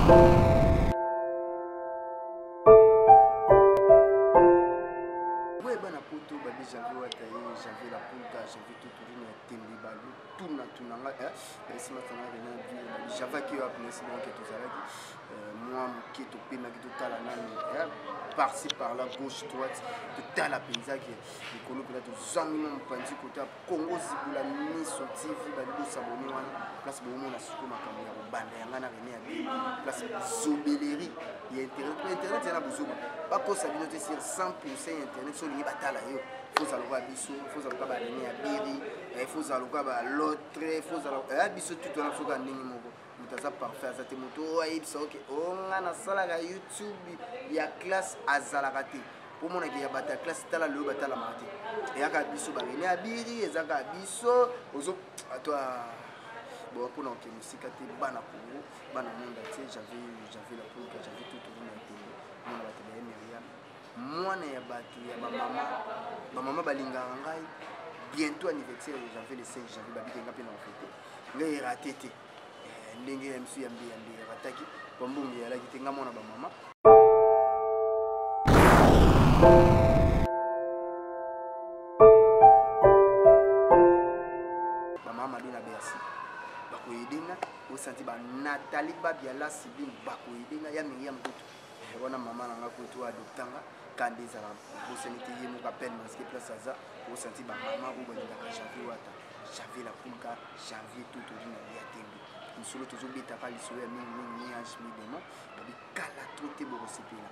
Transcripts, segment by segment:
Ouais, bah na poto bah j'avais wataye, j'avais la punta, j'avais tout tourné à tembe balu, tout na si maintenant rien vu, j'avais qui a appelé c'est donc tout ça là moi qui est au pays qui tout à la nana, par-ci par-là gauche droite, tout à la penza qui est connu pour être zangement pandi côté Congo zibula ni sorti vu bah do s'abonner wana place bon on a suko makambo ya banda yanga na rené à place zobeleri il y a internet ya na buzuma ba ko sabino te sur 100% internet so li batala yo faut alwa biso faut alwa ba rené à biri faut alwa ba l'autre faut alwa biso tout on a soka ndingi moko mutaza parfait za te moto ayibisa OK on a sala ga YouTube ya classe azalaka te pour mon qui a battu la classe tala le batala mardi et aka biso ba rené à biri ezaka biso ozo toi bon pour nous que musique a été bana Congo bana monde j'avais la poule j'avais tout tourné à télé mon la télé Myriam moi na ya batu ya maman balinga ngai bientôt anniversaire j'avais le 5 j'avais babité ngapi na fête ngai raté té ndenge MC yambi rataki bombongi ya la kitenga mona ba maman maman dina bersi bako yedinga au senti ba Nathalie Babiala Sibin bako yedinga ya Myriam Boto wana mama nanga ko to adoptanga kande za ko seniti yemu ka peine parce que place ça au senti ba mama ko balinga ka janvier wata janvier la punka janvier tout ordina ya tembi nsolo tozo beta ka lisoya mingi ange mi demo bi kala troté bo sepela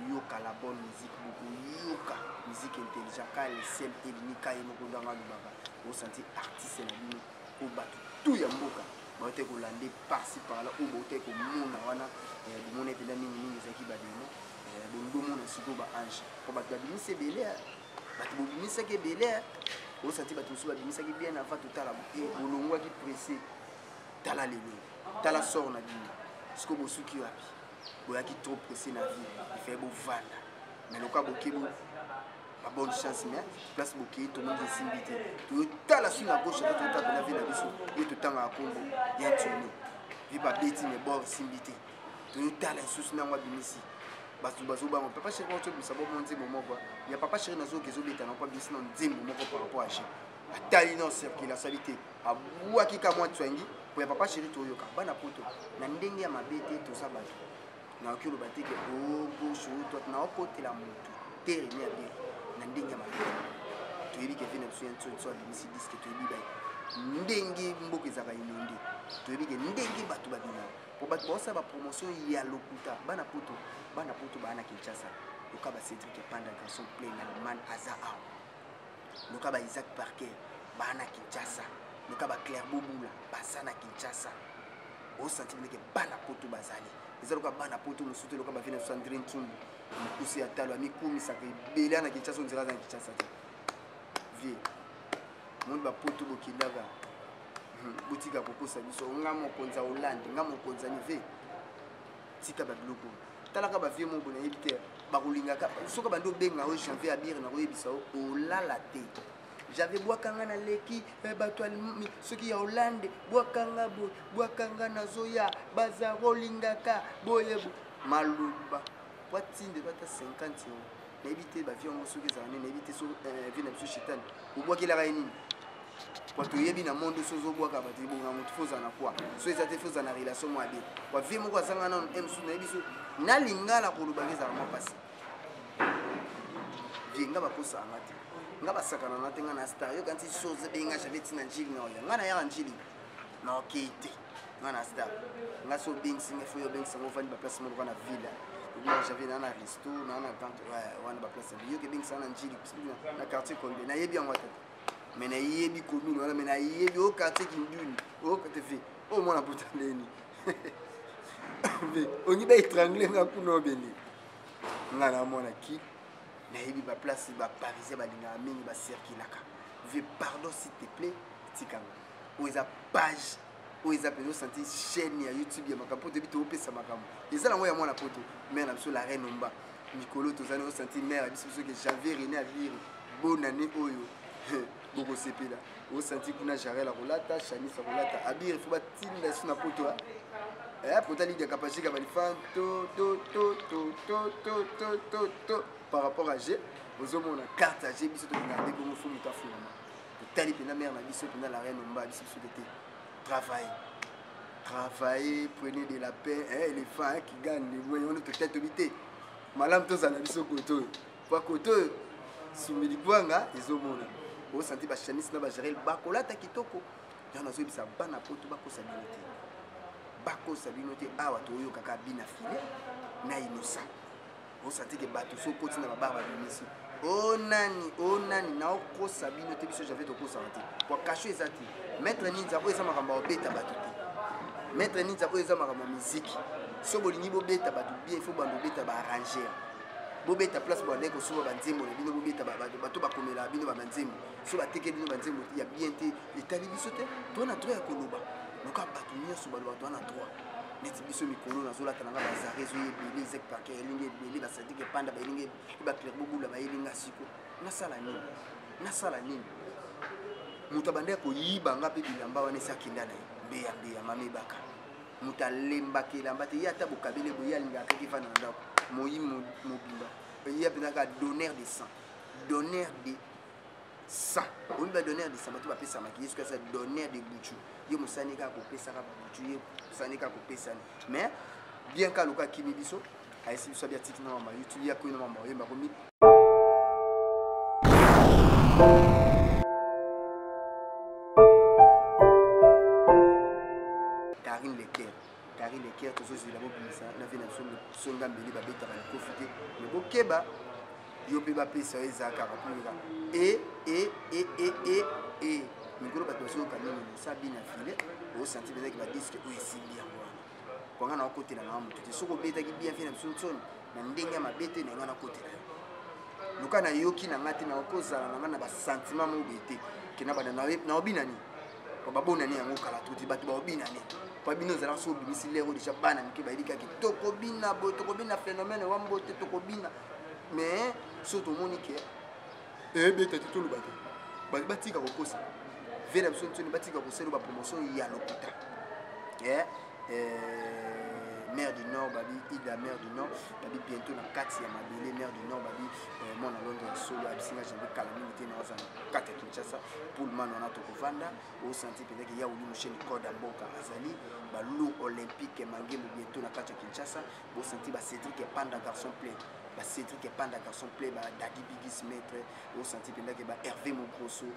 yoka la bonne musique beaucoup yoka musique intelligente ka le sel elnika yemo ko ndanga lubaka au senti artiste na bino ko batu tout ya mboka baote ko lande par-ci par-là ou baote ko mona wana mona pela mingi zaki bademo bondo mona siko ba ange ko batu bimisa belé batu bimisa ke belé au senti batu so bimisa ke bien avant tout à la bolongwa ki pressé tala lelo tala sort na bino siko bosuki wapi boyaki trop pressé na vie il fait beau vanda mais le cas bokibo ma bonne chance mais place boki tout le monde est simbité tout tala sur la gauche tout tala na vie na biso et tout temps à Congo ya tuni vi ba beti mais bord simbité tout tala sous na ngwa bimisi basu ba papa chéri ko tobisa bo monzi mo moko ya papa chéri na zo kezo beta na kwa bisi na nzimbo moko par rapport à chez atali non circuit la salité abua kika mwa twangi pour ya papa chéri to yoka bana poto na ndenge ya mabete to sa bato na okilo batike o gauche to na okotela mutu tere ni abi na ndenge ya mabete to yebi ke vina tsu yentso tso bimisi disque to yebi bai ndenge mboka ezaka inonde to yebi ke ndenge bato babina po bato bosa ba promotion ya lokuta bana poto bana Kinshasa lokaba Cédric Panda garçon plein na man Azaa lokaba Isaac Parker bana Kinshasa lokaba Claire Bobula basana Kinshasa au sentiment que bana poto bazali ezalo ka bana poto musuto lokaba vina Sandrine Tumbu mukusi atalo amikumi saka bela na Kinshasa nzira za Kinshasa vie monde ba poto bokindaga butika kokosa biso ngamo konza Hollande ngamo konza nive tika ba biloko talaka ba vie mo bona yebite ba kolingaka soka bando benga o janvier abire na koyebisa o lala te j'avais boakanga na leki bato ceux qui ya Hollande boakanga na zoya bazaro lingaka boyebo maluba watinde bata 50 euros na yebite ba vie mo soki zane na yebite so vie na biso shitani obwakela ka nini kwa to yebi na monde sozo bwaka bati bonga mutu foza na kwa so ezate foza na relation mo abi kwa vie mo kwa zanga na emsu na yebiso na lingala ko lubangeza mo pasi vie ngaba kosa amati ngaba sakana na tenga na star yo kanti chose benga j'avais tina njili na oya ngana ya njili na okite ngana star ngaso bing singa fo yo bing sango fani ba place mo na villa moi j'avais na resto na quand wana ba place yo ke bing sana njili na quartier Kombe na yebi ngwa tata mais na yebi commune wana mais na yebi au quartier Kinduni au côté fait au moins la boutandeni on y va étrangler na kuno beni ngana mona ki na yebi ba place ba parisien ba linga mingi ba circulaka ve pardon s'il te plaît tikanga ou eza page ou eza peso senti chaîne ya YouTube ya makapo te bito opesa makambo ezala ngo ya mona poto mais na biso la reine omba Nicolo tozana o senti mère biso que Janvier René Aviri bonne année oyo boko sepela o senti kuna Jarel rolata Chanis rolata abir faut batinda suna poto poto li de capacité ba lifan to par rapport à G aux hommes on a carte à G biso to regarder comme faut muta fou tali pena mère na biso pena la reine mba biso d'été travailler prenez de la paix éléphant qui gagne les moyens on peut-être habiter malam to zana biso koto pas koto sumili kwanga ezomona o senti ba Chanis na ba Jarel bakolata kitoko yana zo bisa bana poto bako sabinote awa to yo kaka bina filé na innocent o senti que bato so koti na baba bimisi o nani na ko sabinote biso j'avais to ko santé pour cacher ezati maître ninja o eza makamba obeta bato te maître ninja o eza makamba musique so bolingi bobeta bato bien il faut bando beta ba arranger bobeta place bo ndeko so ba nzembo bino bobeta bato bakomela bino ba nzembo so bateke bino ba nzembo ya bien te etali biso te to na droit ya koloba noka bato nyonso balobaka na droit neti biso mikolo nazolata nanga bazare ezoyebele ezek parke elingi ebele basadike epanda baelingi baclaire bobula bayelinga siko nasala nini moto abandaki koyiba nga mpe bilamba wana esi akenda na ye mbeya mamebaka moto alembaka elamba te ye ata bokabele boye alingaka kaki fana na ndako moyi mobimba ye apendaka donneur de sang on va donner des samatu ba pesa maki yesu kasa donner des buchu yo musani ka ko pesa ka buchu ye musani ka ko pesa mais bien ka luka kimi biso aisi biso bia tiki na mama youtube ya ko na mama yemba ko mi Karine Leker to zo zila bo bimisa na vina songa mbeli ba beta ba profiter mais bokeba yo pe ba pesa ezaka rapulika mikolo bato basoyoka nini mosabi na file osenti bezaki badiske oyo esimbi yango wana kwanga na okotela na motu te soki obetaki bien fe na biso nsoni na ndenge ya mabe te na nga nakotela yo luka nayoki na nga te na okozala na nga na basentiment mobe te ke na bana na obinani po babonani yango kala tuti bato baobinani po bino ozalaka so obimisi lero deja bana mike bayebikaki tokobina boye tokobina phénomène wa mbote tokobina mais so tomoni ke ebeta te toloba te batika kokosa vena biso ntoni batika kosala ba promotion ya lokuta maire du Nord babi Ida maire du Nord babi bientôt na kati ya mabele maire du Nord babi mona Londres solo abisinga jambe kala minute na wasa kati ya Kinshasa pour le man on a to kovanda au senti peut-être qu'il y a uli machine code mboka azali balu olympique mangemo bientôt na kati ya Kinshasa bo senti ba Cédric Panda garçon plein ba Cédric Panda garçon plein ba Dagi Bigis maître au senti peut-être que ba Hervé Mogrosso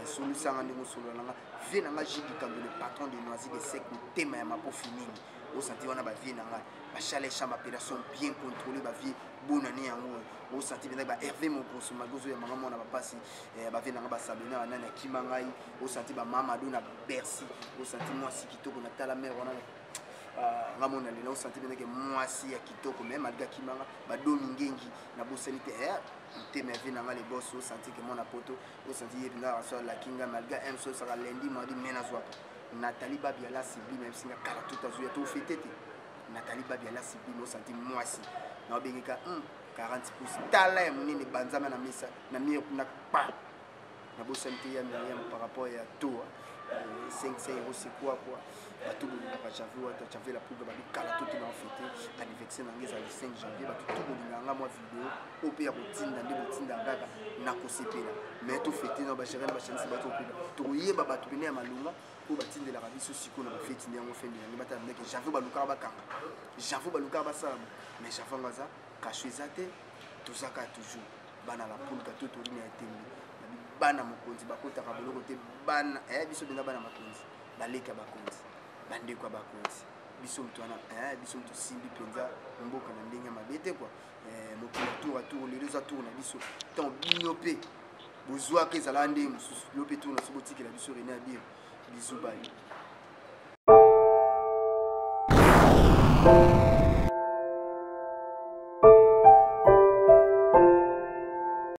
solo sanga ndimo solo nanga vena nga jigi kambo le patron de Noisy de sec tema ya mapo finini au senti wana ba vie nanga ba chalet chambre opération bien contrôlée ba vie bonane yango au senti peut-être ba Hervé Mogrosso magozo ya mama mona ba pasi ba vie nanga ba sabena wana na kimangai au senti ba Mamadou na Bercy au senti moi si kitoko na tala mère wana ngamona lelo au senti peut-être que moi si ya kitoko même malgré kimanga ba domi ngengi na bosanité tema vie nanga les boss au senti que mon apoto au senti yebina so la kinga malgré un so sera lundi mardi menazwa Nathalie Babiala Sibi même si kala tout azuya to fêter Nathalie Babiala Sibi no senti moi si na obengeka 40% tala munene banzama na misa na miyo na pa na bosanté ya Myriam par rapport à toi 5 euros c'est quoi bato bolinga ba janvier wata janvier la poudre babi kala tout na fêter anniversaire nangeza le 5 janvier bato tout bolinga nga moi vidéo ope ya kotinda nde botinda ngaka na kosepela mais to fêter na ba gérer na ba chances bato ope to yeba bato bene ya malunga po batindela ba biso siko na ba fête nyango fendi ngi bata ndeke janvier baluka ba kanga janvier baluka ba sala mais janvier ngaza kashwezate tozaka toujours bana la poule ka to to lina etembi bana mokonzi bakotaka boloko te bana biso benga bana makonzi baleka bakonzi bandeko bakonzi biso mtu ana biso mtu simbi penza mboka na ndenge mabe te kwa mokolo tour les deux tour na biso tant bino pe bozwa ke zala ndenge mususu lope tour na sobotiki la biso rena bien bisou bye